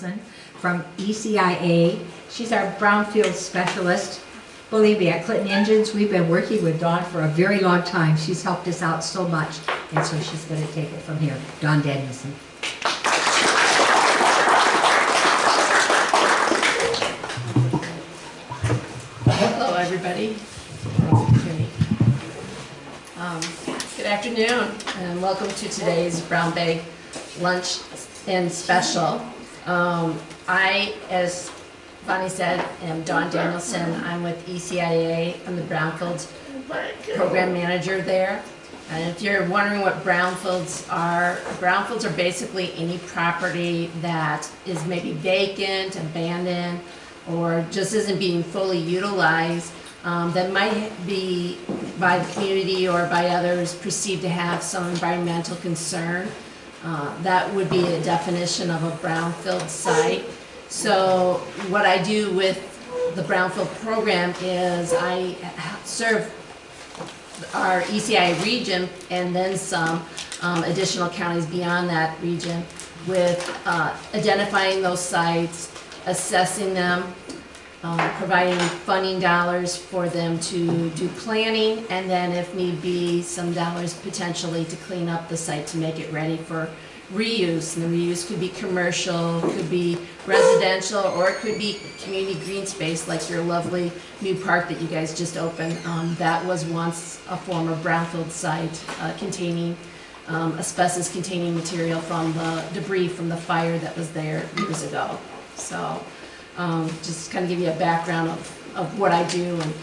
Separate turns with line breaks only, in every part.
Danielson from ECIA. She's our Brownfields specialist. Believe me, at Clinton Engines, we've been working with Dawn for a very long time. She's helped us out so much, and so she's going to take it from here. Dawn Danielson.
Hello, everybody. Good afternoon, and welcome to today's Brown Bag Lunch and Special. I, as Bonnie said, am Dawn Danielson. I'm with ECIA. I'm the Brownfields program manager there. And if you're wondering what brownfields are basically any property that is maybe vacant, abandoned, or just isn't being fully utilized, that might be by the community or by others perceived to have some environmental concern. That would be a definition of a brownfield site. So what I do with the Brownfield program is I serve our ECIA region and then some additional counties beyond that region with identifying those sites, assessing them, providing funding dollars for them to do planning, and then if need be, some dollars potentially to clean up the site to make it ready for reuse. And the reuse could be commercial, could be residential, or it could be community green space like your lovely new park that you guys just opened. That was once a former brownfield site containing asbestos-containing material from the debris from the fire that was there years ago. So just kind of give you a background of what I do and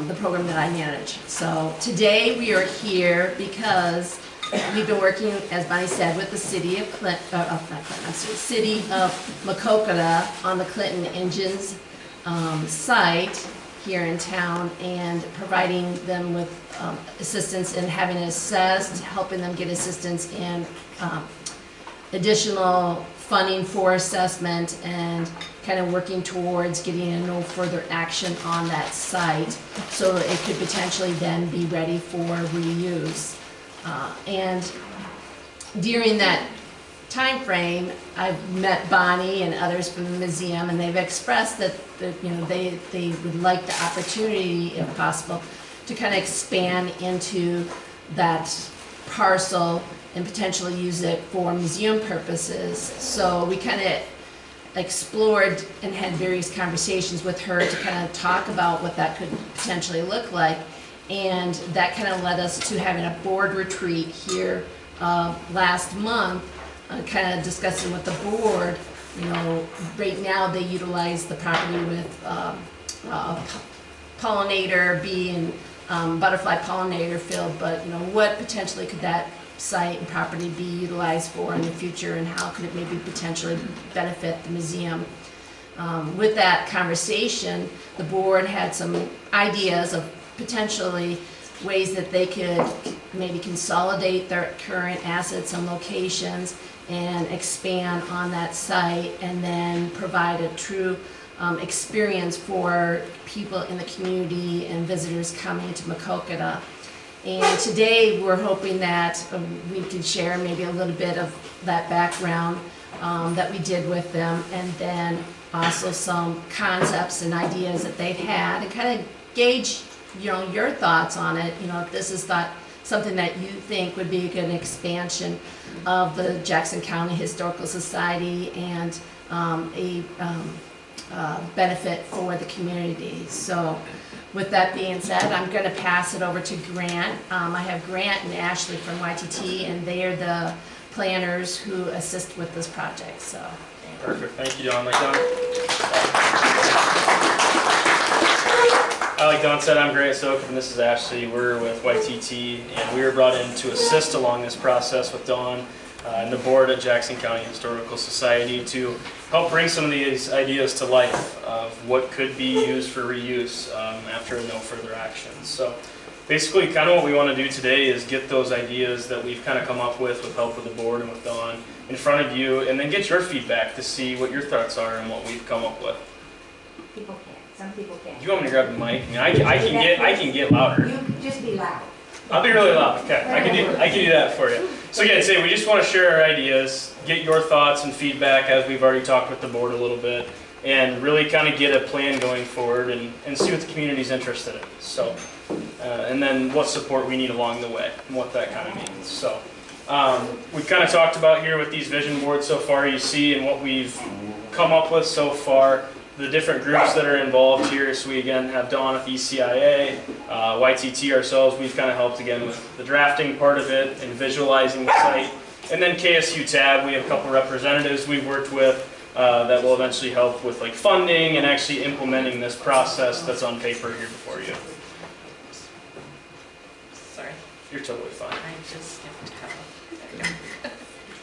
the program that I manage. So today we are here because we've been working, as Bonnie said, with the city of city of Maquoketa on the Clinton Engines site here in town, and providing them with assistance in having it assessed, helping them get assistance in additional funding for assessment, and kind of working towards getting a no further action on that site so that it could potentially then be ready for reuse. And during that time frame, I've met Bonnie and others from the museum, and they've expressed that they would like the opportunity, if possible, to kind of expand into that parcel and potentially use it for museum purposes. So we kind of explored and had various conversations with her to kind of talk about what that could potentially look like. And that kind of led us to having a board retreat here last month, kind of discussing with the board. Right now they utilize the property with pollinator bee and butterfly pollinator field, but what potentially could that site and property be utilized for in the future, and how could it maybe potentially benefit the museum? With that conversation, the board had some ideas of potentially ways that they could maybe consolidate their current assets and locations and expand on that site, and then provide a true experience for people in the community and visitors coming to Maquoketa. And today we're hoping that we can share maybe a little bit of that background that we did with them, and then also some concepts and ideas that they've had, and kind of gauge your thoughts on it. If this is something that you think would be a good expansion of the Jackson County Historical Society and a benefit for the community. So with that being said, I'm going to pass it over to Grant. I have Grant and Ashley from YTT, and they are the planners who assist with this project. So
perfect. Thank you, Dawn. Like Dawn said, I'm Grant Sokup, and this is Ashley. We're with YTT, and we were brought in to assist along this process with Dawn and the board at Jackson County Historical Society to help bring some of these ideas to life of what could be used for reuse after no further action. So basically, kind of what we want to do today is get those ideas that we've kind of come up with help with the board and with Dawn in front of you, and then get your feedback to see what your thoughts are and what we've come up with.
People can't. Some people can't.
Do you want me to grab the mic? I can get louder.
You just be loud.
I'll be really loud. Okay, I can do that for you. So again, we just want to share our ideas, get your thoughts and feedback as we've already talked with the board a little bit, and really kind of get a plan going forward and see what the community's interested in. So, and then what support we need along the way and what that kind of means. So, we've kind of talked about here with these vision boards so far, you see, and what we've come up with so far, the different groups that are involved here. So we again have Dawn with ECIA, YTT ourselves, we've kind of helped again with the drafting part of it and visualizing the site. And then KSU TAB, we have a couple representatives we've worked with that will eventually help with like funding and actually implementing this process that's on paper here before you.
Sorry,
You're totally fine.
I just skipped a couple.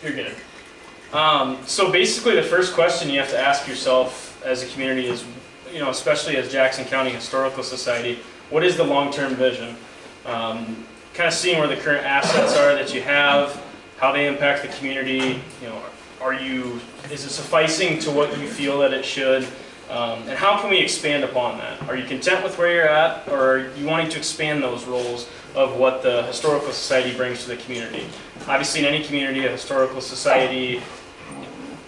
There you go.
You're good. So basically the first question you have to ask yourself as a community is, you know, especially as Jackson County Historical Society, what is the long-term vision? Kind of seeing where the current assets are that you have, how they impact the community, you know, is it sufficing to what you feel that it should? And how can we expand upon that? Are you content with where you're at, or are you wanting to expand those roles of what the Historical Society brings to the community? Obviously in any community, a Historical Society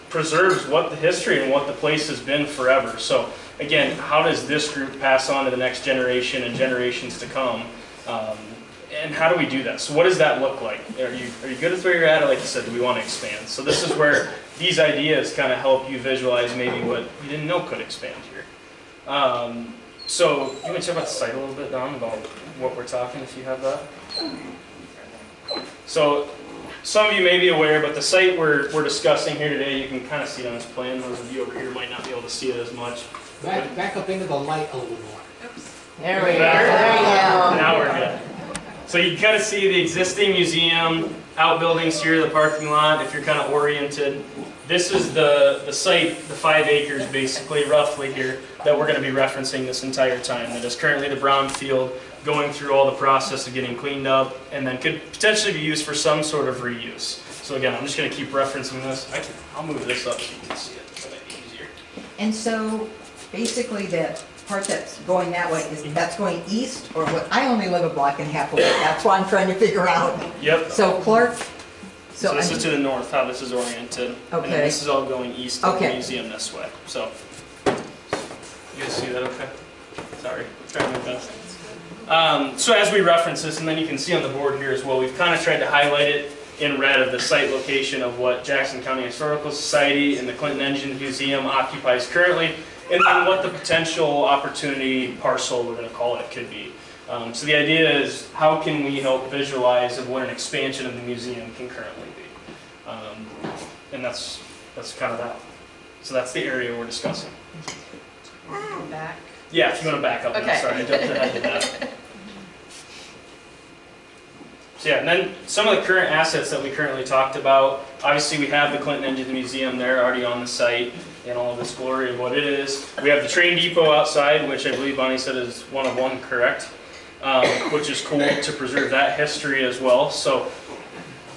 preserves what the history and what the place has been forever. So again, how does this group pass on to the next generation and generations to come? And how do we do that? So what does that look like? Are you good with where you're at, or like you said, do we want to expand? So this is where these ideas kind of help you visualize maybe what you didn't know could expand here. So you want to talk about the site a little bit, Don, about what we're talking, if you have that? So some of you may be aware, but the site we're discussing here today, you can kind of see it on this plan. Those of you over here might not be able to see it as much.
Back up into the light a little more.
Oops.
There we go.
There you go.
Now we're good. So you can kind of see the existing museum, outbuildings here, the parking lot, if you're kind of oriented. This is the site, the 5 acres basically, roughly here, that we're going to be referencing this entire time. That is currently the Brownfield, going through all the process of getting cleaned up, and then could potentially be used for some sort of reuse. So again, I'm just going to keep referencing this. I'll move this up so you can see it. That might be easier.
And so basically that part that's going that way, that's going east or what? I only live a block and a half away. That's why I'm trying to figure out.
Yep.
So Clark,
So this is to the north, how this is oriented. And then
Okay.
this is all going east to the
Okay.
museum this way. So, you guys see that okay? Sorry, trying my best. So as we reference this, and then you can see on the board here as well, we've kind of tried to highlight it in red of the site location of what Jackson County Historical Society and the Clinton Engine Museum occupies currently, and then what the potential opportunity parcel, we're going to call it, could be. So the idea is, how can we help visualize of what an expansion of the museum can currently be? And that's kind of that. So that's the area we're discussing.
Back.
Yeah, if you want to back up now,
Okay.
sorry, I jumped ahead to that. So yeah, and then some of the current assets that we currently talked about, obviously we have the Clinton Engine Museum there already on the site in all of this glory of what it is. We have the train depot outside, which I believe Bonnie said is one of one, correct? Which is cool to preserve that history as well. So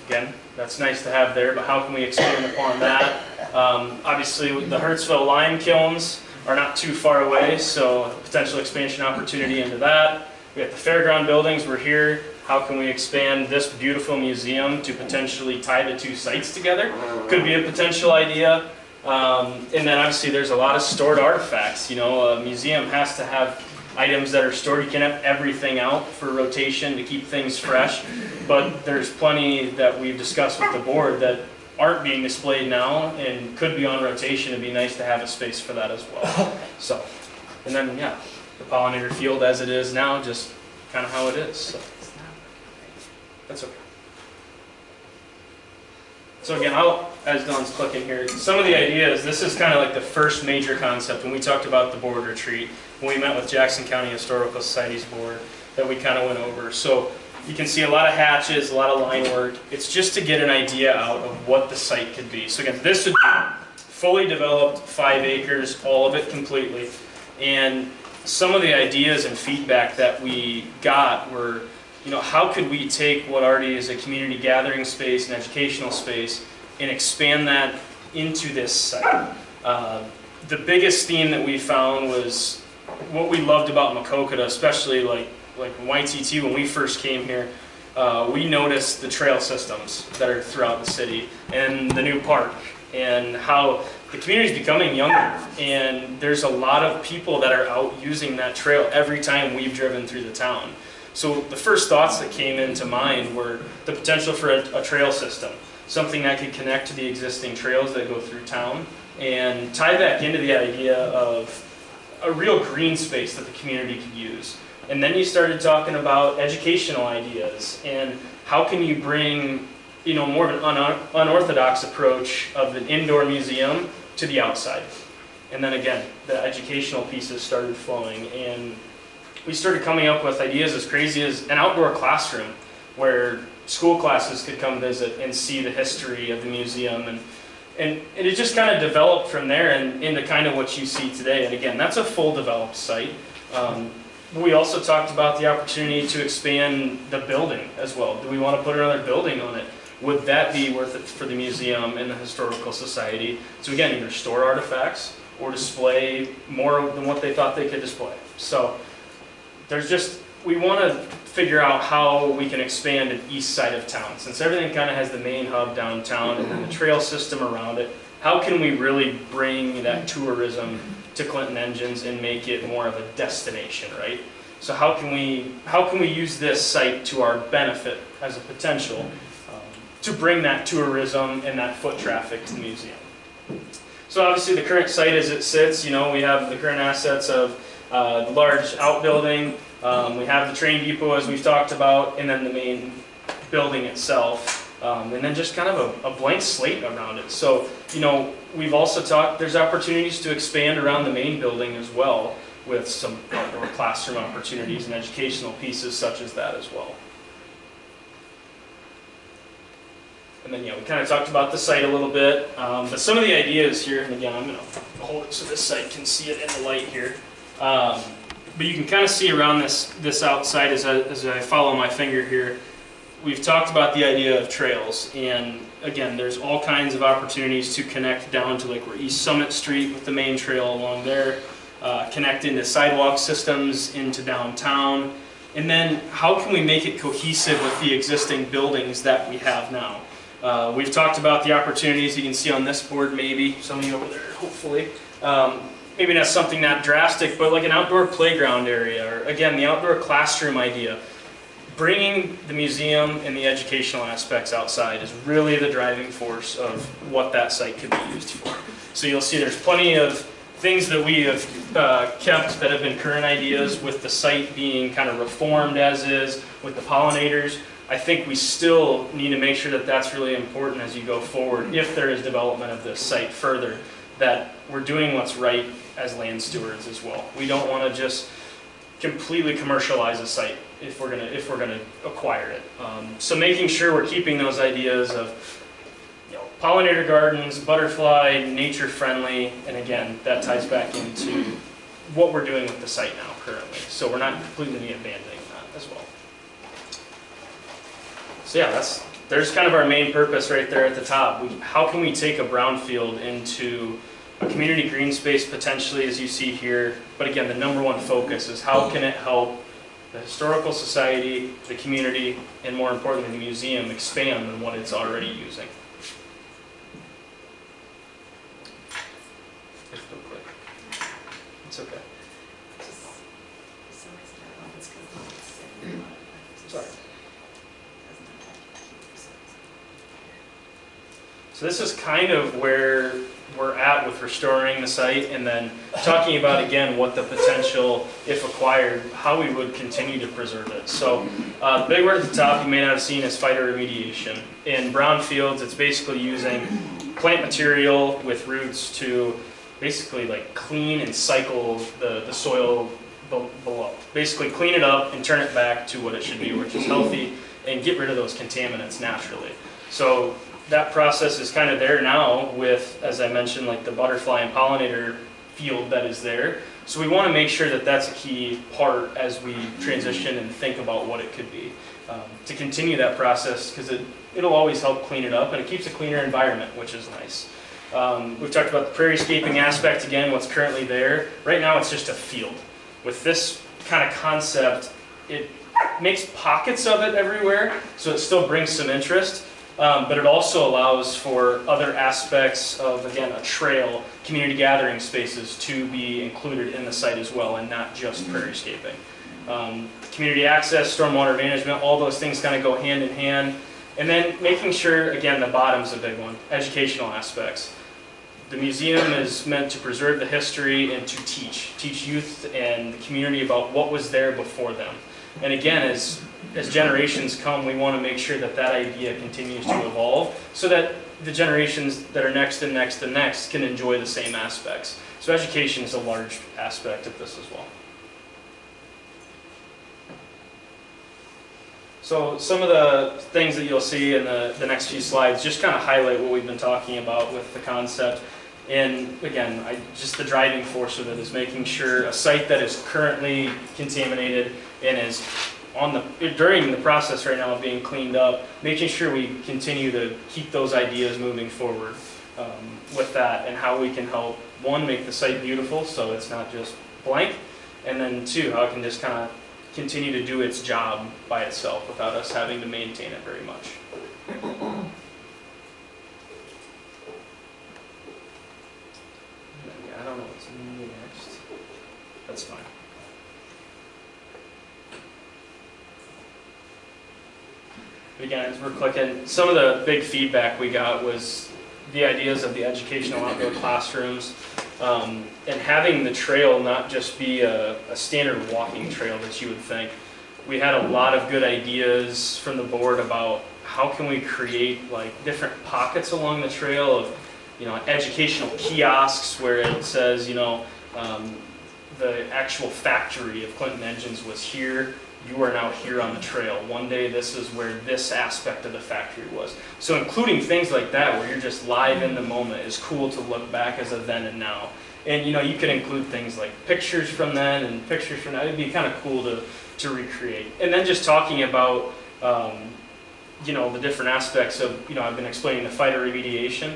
again, that's nice to have there, but how can we expand upon that? Obviously the Hertzville lime kilns are not too far away, so potential expansion opportunity into that. We have the fairground buildings, we're here. How can we expand this beautiful museum to potentially tie the two sites together? Could be a potential idea. And then obviously there's a lot of stored artifacts. You know, a museum has to have items that are stored. You can have everything out for rotation to keep things fresh, but there's plenty that we've discussed with the board that aren't being displayed now and could be on rotation. It'd be nice to have a space for that as well. So, and then yeah, the pollinator field as it is now, just kind of how it is. So. That's okay. So again, as Don's clicking here, some of the ideas, this is kind of like the first major concept when we talked about the board retreat, when we met with Jackson County Historical Society's board, that we kind of went over. So you can see a lot of hatches, a lot of line work. It's just to get an idea out of what the site could be. So again, this would be fully developed, 5 acres, all of it completely. And some of the ideas and feedback that we got were, you know, how could we take what already is a community gathering space, an educational space, and expand that into this site? The biggest theme that we found was what we loved about Makokata, especially like YTT when we first came here. we noticed the trail systems that are throughout the city and the new park and how the community is becoming younger, and there's a lot of people that are out using that trail every time we've driven through the town. So the first thoughts that came into mind were the potential for a trail system, something that could connect to the existing trails that go through town and tie back into the idea of a real green space that the community could use. And then you started talking about educational ideas and how can you bring, you know, more of an unorthodox approach of an indoor museum to the outside. And then again, the educational pieces started flowing, and we started coming up with ideas as crazy as an outdoor classroom where school classes could come visit and see the history of the museum, and it just kind of developed from there and into kind of what you see today. And again, that's a full developed site. We also talked about the opportunity to expand the building as well. Do we want to put another building on it? Would that be worth it for the museum and the historical society? So again, either store artifacts or display more than what they thought they could display. So there's just, we want to figure out how we can expand an east side of town. Since everything kind of has the main hub downtown and then the trail system around it, how can we really bring that tourism to Clinton Engines and make it more of a destination, right? So how can we use this site to our benefit as a potential to bring that tourism and that foot traffic to the museum? So obviously the current site as it sits, you know, we have the current assets of the large outbuilding, we have the train depot as we've talked about, and then the main building itself, and then just kind of a blank slate around it. So, you know, we've also talked, there's opportunities to expand around the main building as well with some outdoor classroom opportunities and educational pieces such as that as well. And then, yeah, we kind of talked about the site a little bit, but some of the ideas here, and again, I'm going to hold it so this site can see it in the light here. But you can kind of see around this outside as I follow my finger here. We've talked about the idea of trails, and again, there's all kinds of opportunities to connect down to like where East Summit Street with the main trail along there, connect into sidewalk systems into downtown, and then how can we make it cohesive with the existing buildings that we have now? We've talked about the opportunities you can see on this board, maybe, some of you over there, hopefully. Maybe not something that drastic, but like an outdoor playground area, or again, the outdoor classroom idea. Bringing the museum and the educational aspects outside is really the driving force of what that site could be used for. So you'll see there's plenty of things that we have kept that have been current ideas, with the site being kind of reformed as is, with the pollinators. I think we still need to make sure that that's really important as you go forward, if there is development of this site further, that we're doing what's right as land stewards as well. We don't want to just completely commercialize a site if we're gonna acquire it. So making sure we're keeping those ideas of, you know, pollinator gardens, butterfly, nature friendly, and again, that ties back into what we're doing with the site now currently. So we're not completely abandoning that as well. So yeah, there's kind of our main purpose right there at the top. How can we take a brownfield into a community green space potentially, as you see here, but again, the number one focus is how can it help the historical society, the community, and more importantly, the museum expand on what it's already using. It's okay. Sorry. So this is kind of where we're at with restoring the site, and then talking about again what the potential, if acquired, how we would continue to preserve it. So the big word at the top you may not have seen is phytoremediation. In brownfields, it's basically using plant material with roots to basically like clean and cycle the soil below. Basically clean it up and turn it back to what it should be, which is healthy, and get rid of those contaminants naturally. So that process is kind of there now with, as I mentioned, like the butterfly and pollinator field that is there. So we want to make sure that that's a key part as we transition and think about what it could be. To continue that process, because it'll always help clean it up, and it keeps a cleaner environment, which is nice. We've talked about the prairie scaping aspect, again, what's currently there. Right now it's just a field. With this kind of concept, it makes pockets of it everywhere, so it still brings some interest. But it also allows for other aspects of, again, a trail, community gathering spaces to be included in the site as well, and not just prairiescaping. Community access, stormwater management, all those things kind of go hand in hand. And then making sure, again, the bottom's a big one, educational aspects. The museum is meant to preserve the history and to teach youth and the community about what was there before them. And again, as generations come, we want to make sure that that idea continues to evolve so that the generations that are next and next and next can enjoy the same aspects. So education is a large aspect of this as well. So some of the things that you'll see in the next few slides just kind of highlight what we've been talking about with the concept. And again, just the driving force of it is making sure a site that is currently contaminated and is during the process right now of being cleaned up, making sure we continue to keep those ideas moving forward with that, and how we can help, one, make the site beautiful so it's not just blank, and then two, how it can just kind of continue to do its job by itself without us having to maintain it very much. I don't know what's next. That's fine. Again, as we're clicking, some of the big feedback we got was the ideas of the educational outdoor classrooms, and having the trail not just be a standard walking trail that you would think. We had a lot of good ideas from the board about how can we create like different pockets along the trail of, educational kiosks where it says, the actual factory of Clinton Engines was here. You are now here on the trail. One day this is where this aspect of the factory was. So including things like that where you're just live in the moment is cool to look back as a then and now. And you could include things like pictures from then and pictures from now. It'd be kind of cool to recreate. And then just talking about the different aspects of, I've been explaining the fighter remediation.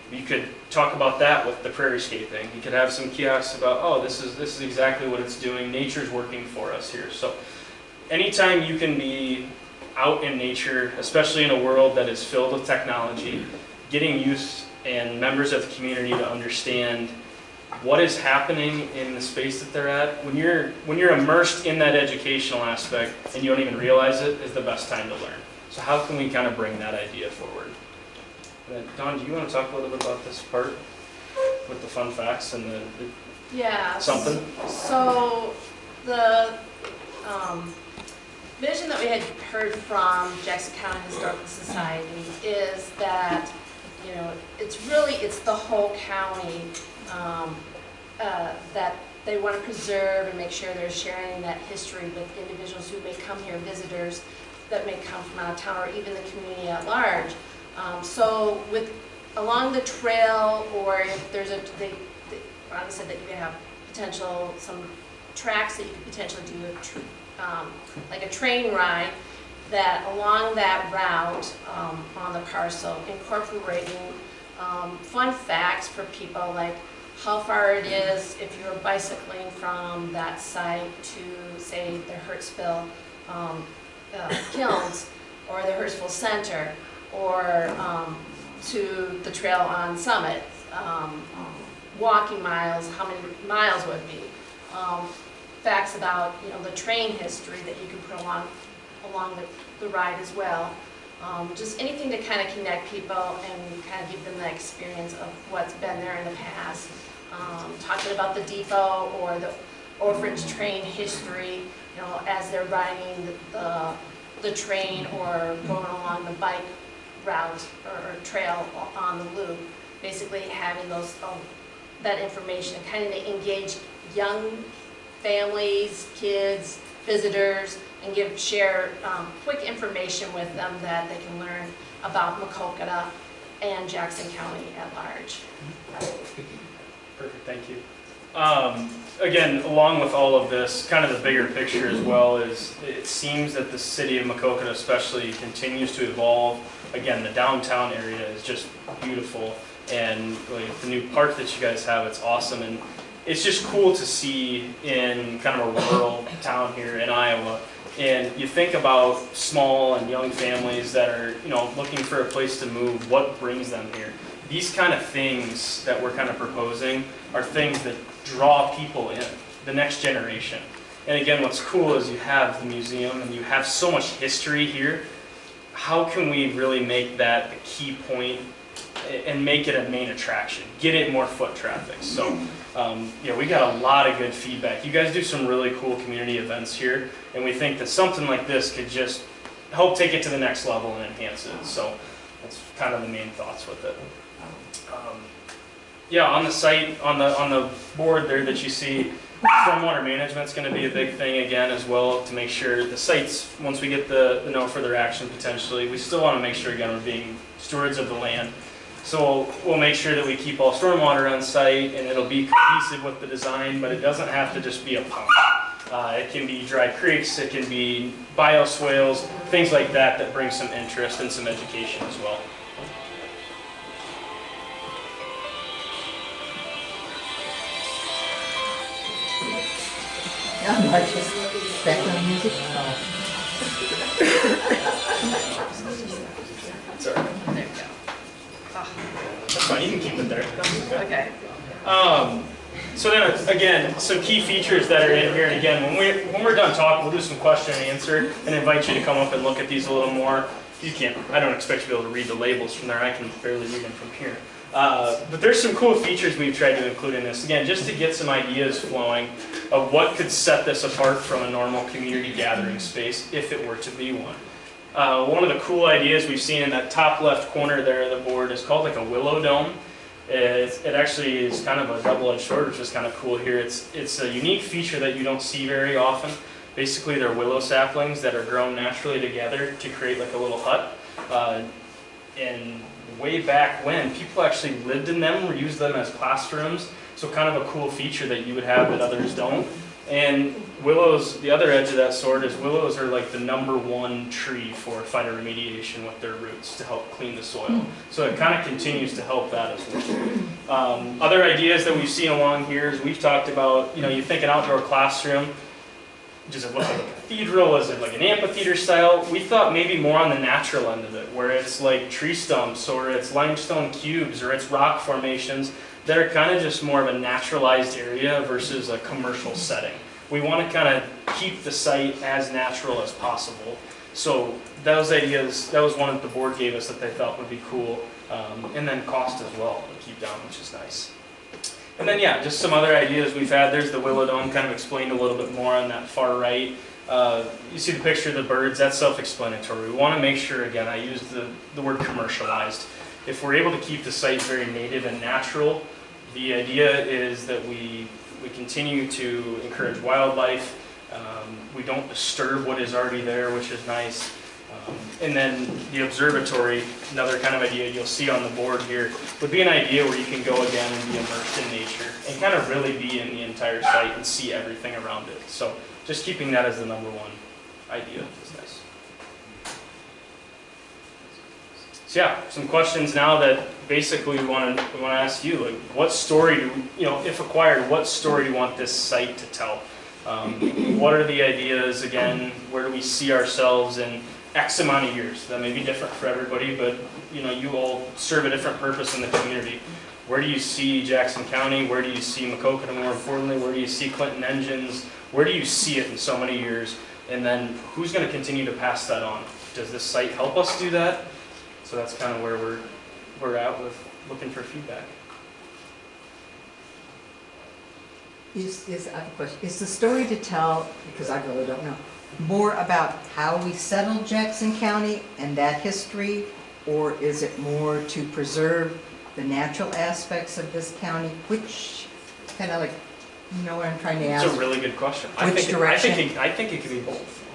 You could talk about that with the prairiescaping. You could have some kiosks about, oh, this is exactly what it's doing. Nature's working for us here. So anytime you can be out in nature, especially in a world that is filled with technology, getting youth and members of the community to understand what is happening in the space that they're at, when you're immersed in that educational aspect and you don't even realize it, is the best time to learn. So how can we kind of bring that idea forward? Dawn, do you want to talk a little bit about this part with the fun facts and the
Yeah.
something?
So the vision that we had heard from Jackson County Historical Society is that it's the whole county that they want to preserve and make sure they're sharing that history with individuals who may come here, visitors that may come from out of town, or even the community at large. So along the trail, or if there's Ron said that you could have some tracks that you could potentially do like a train ride, that along that route on the parcel, incorporating fun facts for people, like how far it is if you're bicycling from that site to, say, the Hurtsville Kilns or the Hurtsville Center, or to the trail on Summit, walking miles, how many miles would be, facts about the train history that you can put along the ride as well. Just anything to kind of connect people and kind of give them the experience of what's been there in the past. Talking about the depot or the Orphanage train history, as they're riding the train or going along the bike route or trail on the loop. Basically having that information, kind of to engage young families, kids, visitors, and share quick information with them that they can learn about Maquoketa and Jackson County at large.
Perfect, thank you. Again, along with all of this, kind of the bigger picture as well is it seems that the city of Maquoketa especially continues to evolve. Again, the downtown area is just beautiful, and like the new park that you guys have, it's awesome, and it's just cool to see in kind of a rural town here in Iowa And you think about small and young families that are, looking for a place to move, what brings them here? These kind of things that we're kind of proposing are things that draw people in, the next generation. And again, what's cool is you have the museum and you have so much history here. How can we really make that a key point and make it a main attraction? Get it more foot traffic. So, we got a lot of good feedback. You guys do some really cool community events here, and we think that something like this could just help take it to the next level and enhance it. So that's kind of the main thoughts with it. On the site, on the board there that you see, stormwater management is going to be a big thing again as well, to make sure the sites, once we get the no further action potentially, we still want to make sure again we're being stewards of the land. So we'll make sure that we keep all stormwater on site, and it'll be cohesive with the design, but it doesn't have to just be a pump. It can be dry creeks, it can be bioswales, things like that that bring some interest and some education as well.
Yeah, Marcus, background music.
Sorry.
There you go.
That's fine, you can keep it there.
Okay.
So then again, some key features that are in here, and again, when we're done talking, we'll do some question and answer and invite you to come up and look at these a little more. You can't, I don't expect you to be able to read the labels from there, I can barely read them from here. But there's some cool features we've tried to include in this, again, just to get some ideas flowing of what could set this apart from a normal community gathering space, if it were to be one. One of the cool ideas we've seen in that top left corner there of the board is called like a willow dome. It actually is kind of a double-edged sword, which is kind of cool here. It's a unique feature that you don't see very often. Basically, they're willow saplings that are grown naturally together to create like a little hut. And way back when, people actually lived in them or used them as classrooms. So kind of a cool feature that you would have that others don't. And willows, the other edge of that sword is willows are like the #1 tree for phytoremediation with their roots to help clean the soil. So it kind of continues to help that as well. Other ideas that we've seen along here is we've talked about, you think an outdoor classroom, does it look like a cathedral? Is it like an amphitheater style? We thought maybe more on the natural end of it, where it's like tree stumps or it's limestone cubes or it's rock formations that are kind of just more of a naturalized area versus a commercial setting. We want to kind of keep the site as natural as possible. So those ideas, that was one that the board gave us that they thought would be cool. And then cost as well to keep down, which is nice. And then just some other ideas we've had. There's the willow dome, kind of explained a little bit more on that far right. You see the picture of the birds, that's self-explanatory. We want to make sure, again, I used the word commercialized. If we're able to keep the site very native and natural, the idea is that we continue to encourage wildlife. We don't disturb what is already there, which is nice. And then the observatory, another kind of idea you'll see on the board here, would be an idea where you can go again and be immersed in nature and kind of really be in the entire site and see everything around it. So just keeping that as the #1 idea is nice. So some questions now that basically we want to ask you, like, what story if acquired, what story do you want this site to tell? What are the ideas, again, where do we see ourselves in X amount of years? That may be different for everybody, but you all serve a different purpose in the community. Where do you see Jackson County? Where do you see Maquoketa, more importantly? Where do you see Clinton Engines? Where do you see it in so many years? And then who's going to continue to pass that on? Does this site help us do that? So that's kind of where we're at with looking for feedback.
I have a question. Is the story to tell, because I really don't know, more about how we settled Jackson County and that history, or is it more to preserve the natural aspects of this county? Which, kind of like, what I'm trying to ask?
It's a really good question.
Which direction?
I think it could be both.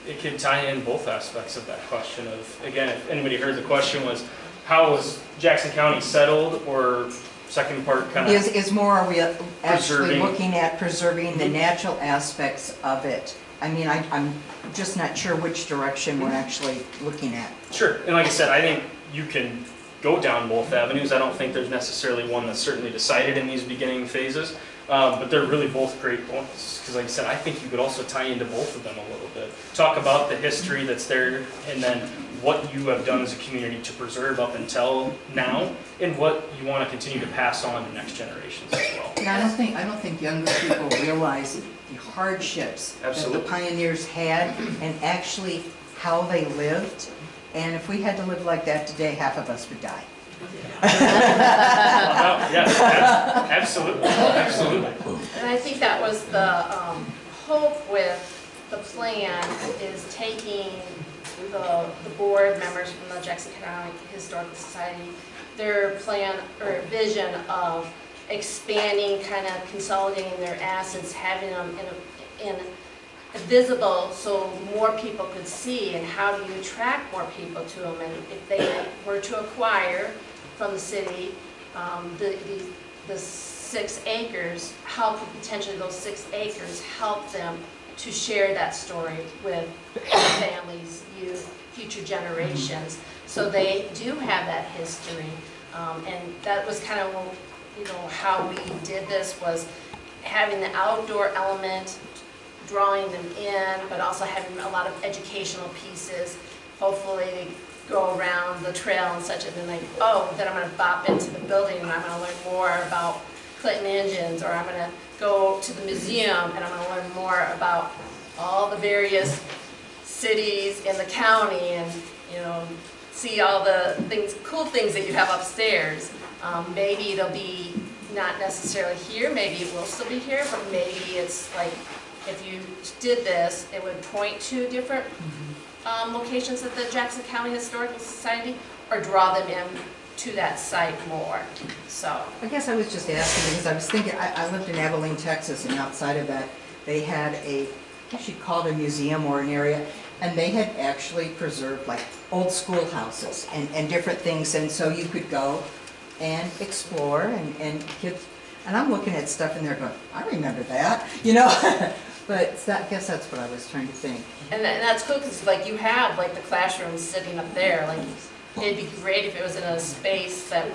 It could tie in both aspects of that question of, again, if anybody heard the question was, how was Jackson County settled, or second part kind of
is more, are we actually
preserving.
looking at preserving the natural aspects of it? I mean, I'm just not sure which direction we're actually looking at.
Sure, and like I said, I think you can go down both avenues. I don't think there's necessarily one that's certainly decided in these beginning phases. But they're really both great points, because like I said, I think you could also tie into both of them a little bit. Talk about the history that's there, and then what you have done as a community to preserve up until now, and what you want to continue to pass on to next generations as well.
And I don't think younger people realize the hardships that the
Absolutely.
pioneers had and actually how they lived. And if we had to live like that today, half of us would die.
Yes, absolutely, absolutely.
And I think that was the hope with the plan, is taking the board members from the Jackson County Historical Society, their plan or vision of expanding, kind of consolidating their assets, having them in visible so more people could see, and how do you attract more people to them. And if they were to acquire from the city the 6 acres, how could potentially those 6 acres help them to share that story with families, youth, future generations, so they do have that history. And that was kind of, how we did this, was having the outdoor element, drawing them in, but also having a lot of educational pieces. Hopefully they go around the trail and such, and then like, oh, then I'm going to bop into the building and I'm going to learn more about Clinton engines, or I'm going to go to the museum and I'm going to learn more about all the various cities in the county, and see all the cool things that you have upstairs. Maybe it'll be not necessarily here, maybe it will still be here, but maybe it's like, if you did this, it would point to different locations at the Jackson County Historical Society, or draw them in to that site more. So
I guess I was just asking because I was thinking, I lived in Abilene, Texas, and outside of that, they had I guess you'd call it a museum or an area, and they had actually preserved like old schoolhouses and different things, and so you could go and explore, and kids, and I'm looking at stuff in there going, I remember that, but I guess that's what I was trying to think.
And that's cool, because like you have like the classrooms sitting up there. Like it'd be great if it was in a space that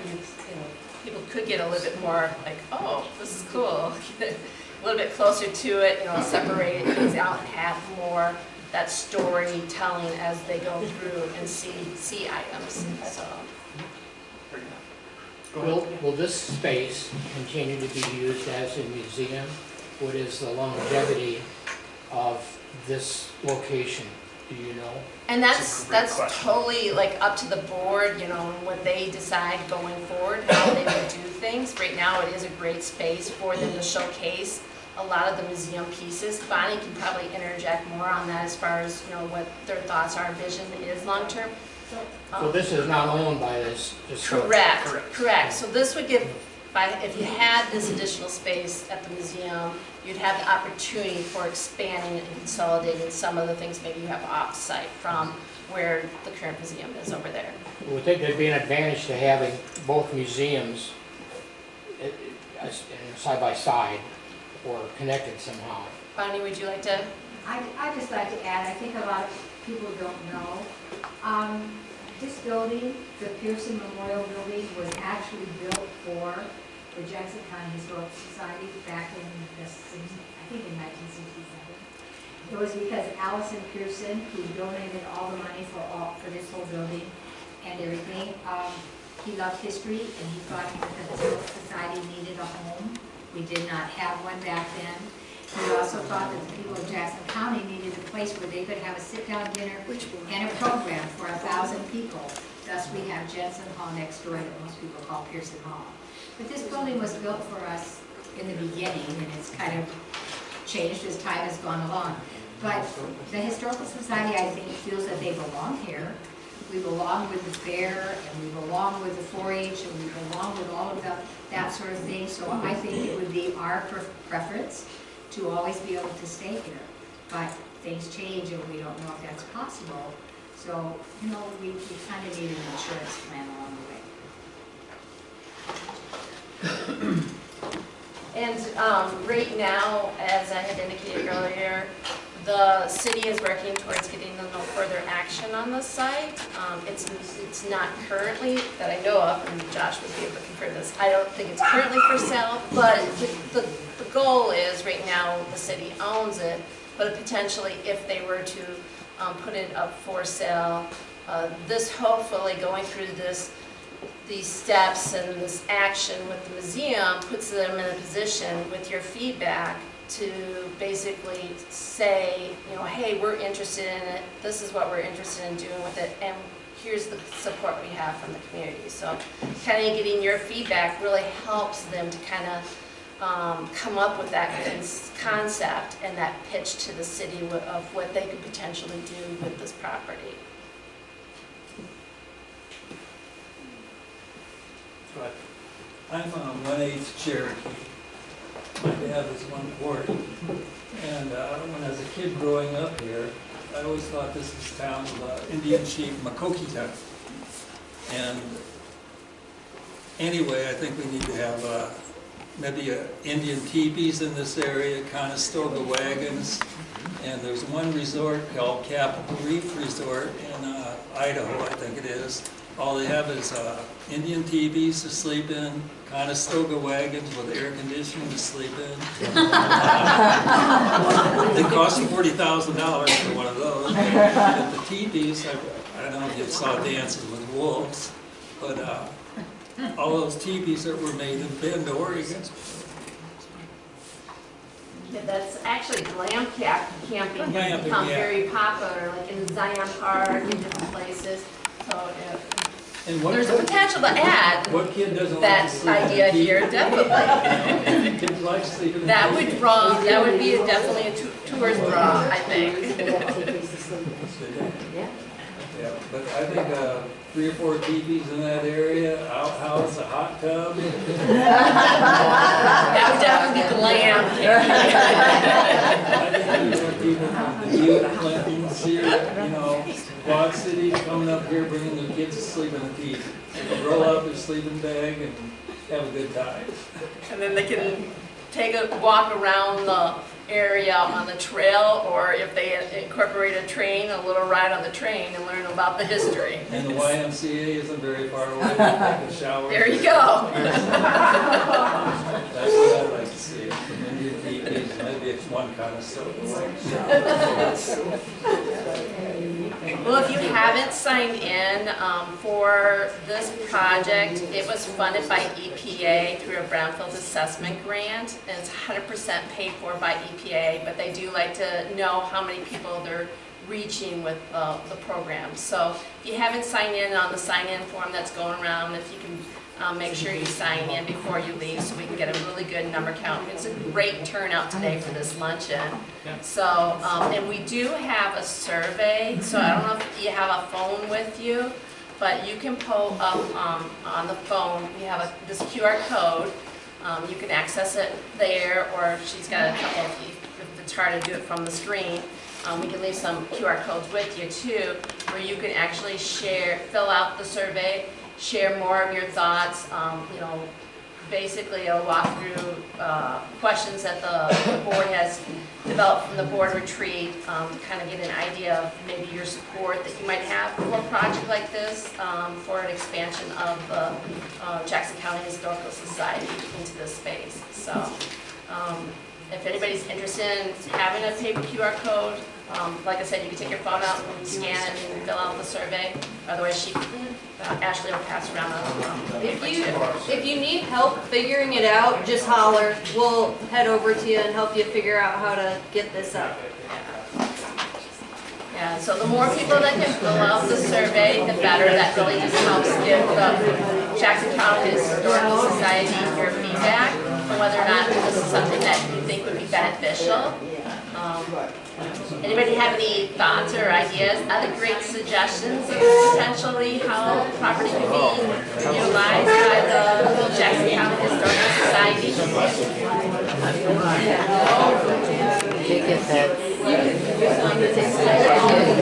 people could get a little bit more like, oh, this is cool, a little bit closer to it, separate things out and have more that storytelling as they go through and see items. So.
Will this space continue to be used as a museum? What is the longevity of this location? Do you know?
And
That's a great
that's
question.
totally like up to the board, what they decide going forward, how they would do things. Right now, it is a great space for them to showcase a lot of the museum pieces. Bonnie can probably interject more on that as far as what their thoughts are, vision is long term.
So this is not owned by this?
Correct. So this would give, if you had this additional space at the museum, you'd have the opportunity for expanding and consolidating some of the things maybe you have off-site from where the current museum is over there.
I would think there'd be an advantage to having both museums side by side or connected somehow.
Bonnie, would you like to?
I'd just like to add, I think a lot of people don't know, this building, the Pearson Memorial Building, was actually built for the Jackson County Historical Society back in I think in 1967. It was because Allison Pearson, who donated all the money for this whole building and everything, he loved history, and he thought that the Historical Society needed a home. We did not have one back then. He also thought that the people of Jackson County needed a place where they could have a sit-down dinner and a program for 1,000 people. Thus, we have Jensen Hall next door that most people call Pearson Hall. But this building was built for us in the beginning, and it's kind of changed as time has gone along. But the Historical Society, I think, feels that they belong here. We belong with the fair, and we belong with the 4-H, and we belong with all of that sort of thing. So I think it would be our preference to always be able to stay here. But things change, and we don't know if that's possible. So, we kind of need an insurance plan along the way.
And right now, as I had indicated earlier, The city is working towards getting no further action on the site. It's not currently, that I know of, and Josh would be able to confirm this, I don't think it's currently for sale, but the goal is, right now, the city owns it, but potentially if they were to put it up for sale, this hopefully going through these steps and this action with the museum puts them in a position with your feedback to basically say, hey, we're interested in it, this is what we're interested in doing with it, and here's the support we have from the community. So kind of getting your feedback really helps them to kind of come up with that concept and that pitch to the city of what they could potentially do with this property.
I'm on 1/8 Cherokee. My dad was 1/4. And when I was a kid growing up here, I always thought this was town of Indian chief Makokita. And anyway, I think we need to have maybe Indian teepees in this area, Conestoga wagons. And there's one resort called Capitol Reef Resort in Idaho, I think it is. All they have is Indian teepees to sleep in, Conestoga wagons with air conditioning to sleep in. They cost you $40,000 for one of those. But the teepees, I don't know if you saw Dances with Wolves, but all those teepees that were made in Bend, Oregon.
Yeah, that's actually camping
Glamping,
become
yeah.
very popular, like in Zion Park and different places. So
And what
there's a potential to add
what kid doesn't
that
like to sleep
idea
in a
here,
teepee?
definitely.
Kids like sleeping in
That
teepees.
would draw. That would be definitely a tourist draw, I think.
Yeah, but I think 3 or 4 teepees in that area, outhouse, a hot tub.
That would definitely be glam.
I think there are people from the Butte, Clinton, Sierra, Quad Cities coming up here, bringing their kids to sleep in a teepee. They can roll out their sleeping bag and have a good time.
And then they can take a walk around the area on the trail, or if they incorporate a train, a little ride on the train and learn about the history.
And the YMCA isn't very far away. They take a shower.
There you go.
That's what I'd like to see. Indian teepees, maybe it's one kind of soda.
Well, if you haven't signed in for this project, it was funded by EPA through a Brownfields assessment grant, and it's 100% paid for by EPA, but they do like to know how many people they're reaching with the program. So if you haven't signed in on the sign-in form that's going around, if you can make sure you sign in before you leave so we can get a really good number count. It's a great turnout today for this luncheon. So, and we do have a survey, so I don't know if you have a phone with you, but you can pull up on the phone, we have this QR code. You can access it there, or if she's got a couple, if it's hard to do it from the screen, we can leave some QR codes with you too, where you can actually fill out the survey, share more of your thoughts, basically a walkthrough, questions that the board has developed from the board retreat, to kind of get an idea of maybe your support that you might have for a project like this, for an expansion of the Jackson County Historical Society into this space. So if anybody's interested in having a paper QR code, like I said, you can take your phone out and scan it and fill out the survey. Otherwise, Ashley will pass around
If you need help figuring it out, just holler. We'll head over to you and help you figure out how to get this up.
Yeah, so the more people that can fill out the survey, the better. That really just helps give the Jackson County Historical Society your feedback on whether or not this is something that you think would be beneficial. Anybody have any thoughts or ideas, other great suggestions of potentially how property could be utilized by the Jackson County Historical Society?